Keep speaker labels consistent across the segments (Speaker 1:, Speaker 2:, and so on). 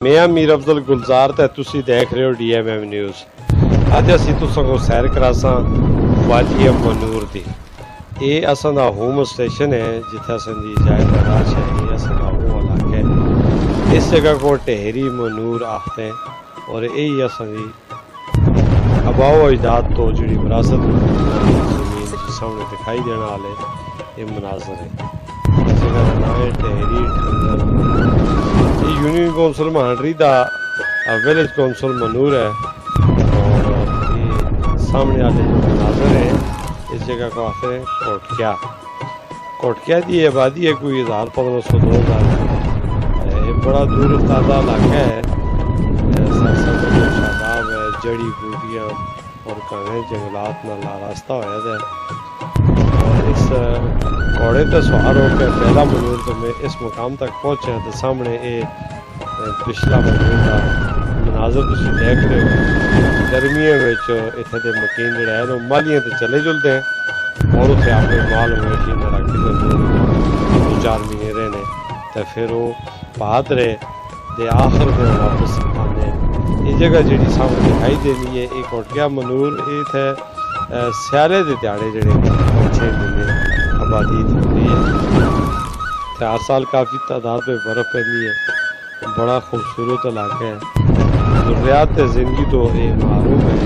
Speaker 1: मैं मीर अफजल गुलजार ते तुसी देख रहे हो DMM न्यूज़। अज असी तुसां को सैर करासां वादी मनूर दी। ये असां दा होम स्टेशन है जिथे असां दी जायज़ तलाश है। ये असां दा वो इलाका है। इस जगह को टेहरी मनूर आखते हैं और यही असां दी आबाओ अजदाद तो जिहड़ी विरासत ज़मीन सामने दिखाई देने वाले ये मनाजर है। इस जगह का नाम है टेहरी ठंगर। यूनियन कौंसल महांडरी दा विलेज कौंसल मनूर है और ये सामने वाले जो मनाजर है इस जगह को आते हैं कोटकिया। कोटकिया की आबादी है कोई 1500 2000। ये बड़ा दूर ताज़ा इलाका है। शादाब है, जड़ी बूटियाँ और घने जंगलात नाल रास्ता होया और इस घोड़े ते सवार होकर पहला मनूर तो मैं इस मुकाम तक पहुँचे तो सामने ये पिछला मनूर का मनाजर तुम देख रहे हो। गर्मियों में इतने के मकीन जोड़े है मालियाँ तो चले जुलते हैं और उसे अपने माल मवेशी में रख के 2-4 महीने रहने तो फिर वो बाद रहे ते आखिर में वापस आने। ये जगह जी सामने दिखाई देनी है एक कोटकिया मनूर थे स्याले के दिहाड़े जोड़े 5-6 महीने आबादी होती है। हर साल काफ़ी तादाद में बर्फ़ पैदी है। बड़ा खूबसूरत इलाका है। ज़रूरियात ज़िंदगी तो ये मारूम है।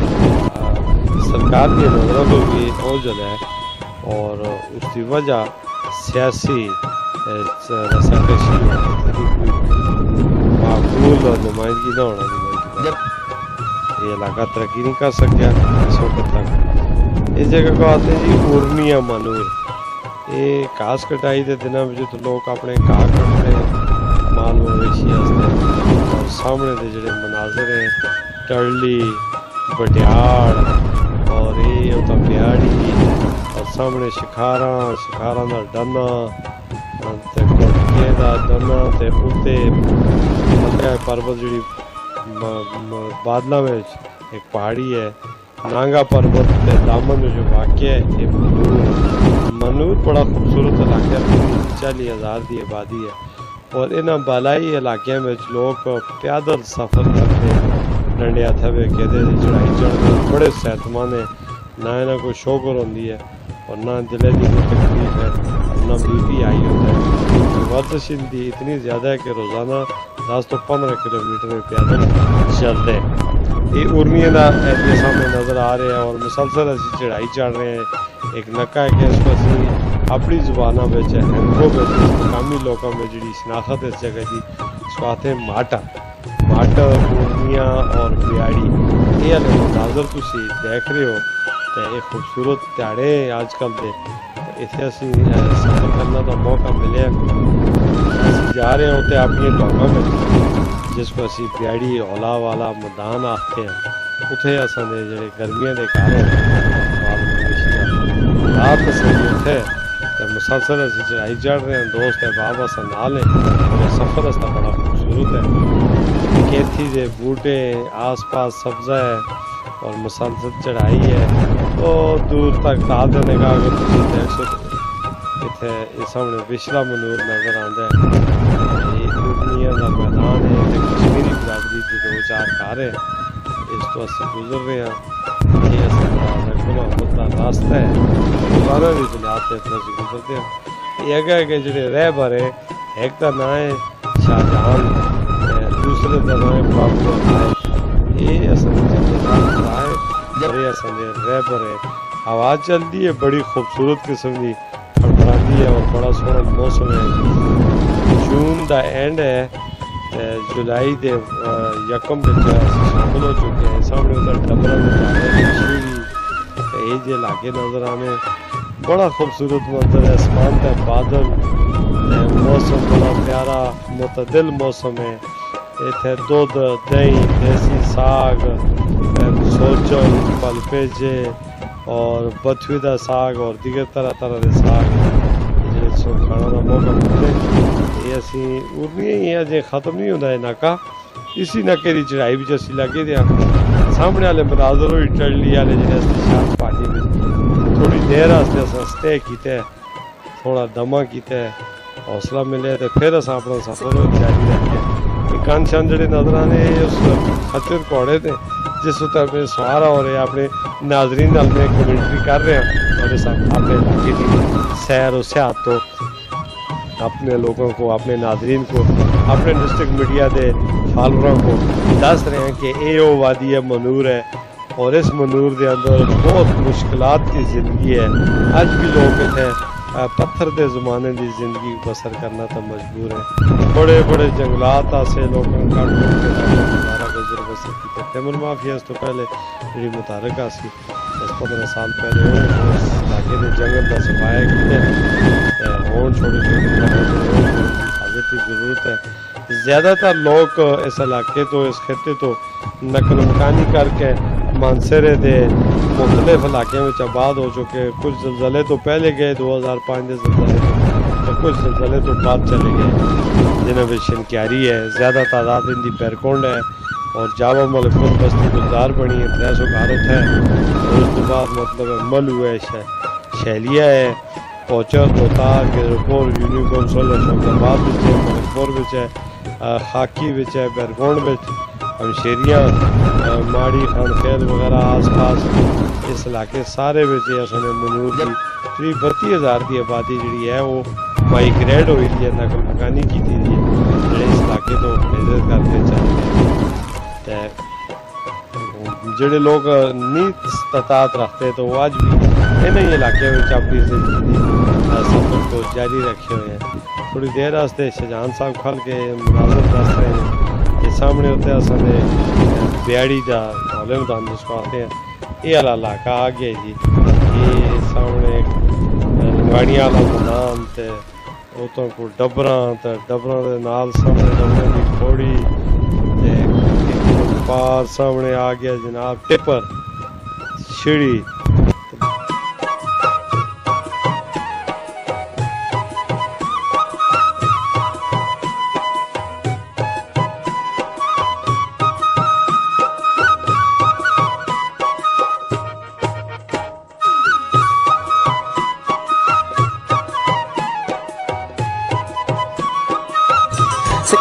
Speaker 1: सरकार की नज़रों में भी ओझल है और उसकी वजह सियासी रसाकशी माकूल और नुमाइंदगी न होना चाहिए। ये इलाका तरक्की नहीं कर सकिया इस वक्त तक। इस जगह को आते हैं जी उर्मिया मनूर। ये घास कटाई के दिनों में तो लोग अपने घाह कटते हैं माल मवेशी और सामने के जोड़े मनाजर हैं टरली बटियाड़ और ये होता प्याड़ी और सामने शिखारा का डना कोटके का डना ते उत्ते पर्वत जी बादलों में एक पहाड़ी है नांगा पर्वत के दामन में जो वाक़ है ये मनूर बड़ा खूबसूरत इलाका है। 40,000 की आबादी है और इन बालाई इलाके में लोग पैदल सफ़र करते डंडिया थवे कहते चढ़ाई चढ़ते बड़े सेहतमंद है। ना इन्हें कोई शोगर होती है और ना दिले की कोई तकलीफ है ना BP आई होता है। वर्जिश इनकी इतनी ज़्यादा है कि रोज़ाना 10 तो 15 किलोमीटर पैदल चलते हैं। ये उर्मिया का एरिया सामने नज़र आ रहे हैं और मुसलसल असी चढ़ाई चढ़ रहे हैं। एक नक्का है कि इसको असी अपनी जुबाना में हैंको में मकामी लोगों में जी शनाख्त इस जगह की इसको आते हैं माटा उर्मिया और बियाड़ी। ये मनाजर तुम देख रहे हो तो ये खूबसूरत दिहाड़े अजकल के इतने असी सफर करने का मौका मिले असी जा रहे होते अपनी लोगों में जिसको असी बियाड़ी औला वाला मैदान आखते हैं। उत्थे असां दे जेह्ड़े गर्मियों के कारण रात सही उठे तो मुसलसल असी चढ़ाई चढ़ रहे हैं। दोस्त है बाबा असां नाल है और सफ़र रास्ता बड़ा खूबसूरत है। खेती के बूटे आस पास सब्ज़ा है और मुसलसल चढ़ाई है तो दूर तक ताज़ा निगाह अगर तुम देख सको इतने सामने पिछला मनूर नज़र आता है। ये उर्मिया का मैदान है कश्मीरी बरादरी की 2-4 घर है इस तो अस गुजर रहे हैं। ये मोहब्बत का रास्ता है रोजाना भी बुनियाद इतना से गुजरते हैं। ये अगर के जो रह भरे एक का नाम है शाहजहान दूसरे का नाम है बाबू। ये रह भरे हवा चलती है बड़ी खूबसूरत किस्म की फड़फड़ाती है और बड़ा सोहना मौसम है। जून का एंड है जुलाई के यकम शामिल हो चुके हैं। सामने उधर डबरा ये जो इलाके नजर आने बड़ा खूबसूरत मंजर है। आसमान का बादल मौसम बड़ा प्यारा मुतदिल मौसम है। इतने दूध दही देसी साग सोचल पलपेजे और बथुए का साग और दीगर तरह के साग जो खाने का मौका मिलते ये असी उर्मिया ही अजे खत्म नहीं होता है नाका। इसी नाके की चढ़ाई भी असी लगे थे सामने वाले मनाजर हुई टरली वाले जो शाद पार्टी में थोड़ी देर वास्ते स्टे किया थोड़ा दमा किया हौसला मिले तो फिर अस अपना सफर जारी रखे کان شان جڑے نظر آنے اس خچر گھوڑے نے جس اتر میں سوارا ہو رہے اپنے ناظرین نال میں کمنٹری کر رہے ہیں اور اس اپنے علاقے کی سیر و سیاحت تو اپنے لوگوں کو اپنے ناظرین کو اپنے ڈسٹرکٹ میڈیا دے فالوروں کو دس رہے ہیں کہ اے او وادی منور ہے اور اس منور دے اندر بہت مشکلات کی زندگی ہے. اج بھی لوگ اتنے پتھر دے زمانے دی زندگی بسر کرنا تو مجبور ہیں. بڑے بڑے جنگلات آسے لوگوں کا گزارا گزر بسر کی تیمور مافیا اس تو پہلے جڑی متحرکہ سی 10-15 سال پہلے اس علاقے دے جنگل کا صفایا کیتے ہون چھوٹے چھوٹے حفاظت کی ضرورت ہے. زیادہ تر لوگ اس علاقے تو اس خطے تو نقل مکانی کر کے مانسرے دے مختلف علاقے میں آباد ہو چکے. کچھ زلزلے تو پہلے گئے 2005 دے زلزلے تو کچھ زلزلے تو بعد چلے گئے جنہوں میں شنکیاری ہے. زیادہ تعداد ان دی پیرکونڈ ہے اور جاوا ملک بستی گلدار بنی ہے 300 گھارت ہے اور اس کے بعد مطلب ملو ہے شیلیہ ہے پوچر کوتار گیروپور یونیکون سولہ شوق آباد ہے ملکپور ہے خاکی ہے بیرگونڈ ہمشیریاں ماڑی خان خیل وغیرہ آس پاس اس علاقے سارے سنے منور کی 32,000 کی آبادی جڑی ہے وہ مائگریٹ ہوئی تھی نقل مکانی کی تھی جڑے اس علاقے تو ہجرت کرتے چلتے ہیں. جڑے لوگ نہیں استطاعت رکھتے تو وہ آج بھی انہیں علاقے میں اپنی زندگی سفر کو جاری رکھے ہوئے ہیں. تھوڑی دیر واسطے شہجہان صاحب کھل کے مناظر دس رہے ہیں. یہ سامنے ہوتے ہیں سامنے بیاڑی دا حولے میدان جس کو آتے ہیں یہ والا علاقہ آ گیا جی. یہ سامنے لنگاڑیاں والا میدان تے اتوں کو ڈبراں تے ڈبراں دے نال سامنے ڈبرے دی کھوڑی تے پار سامنے آ گیا جناب ٹپر شڑی.
Speaker 2: Sí.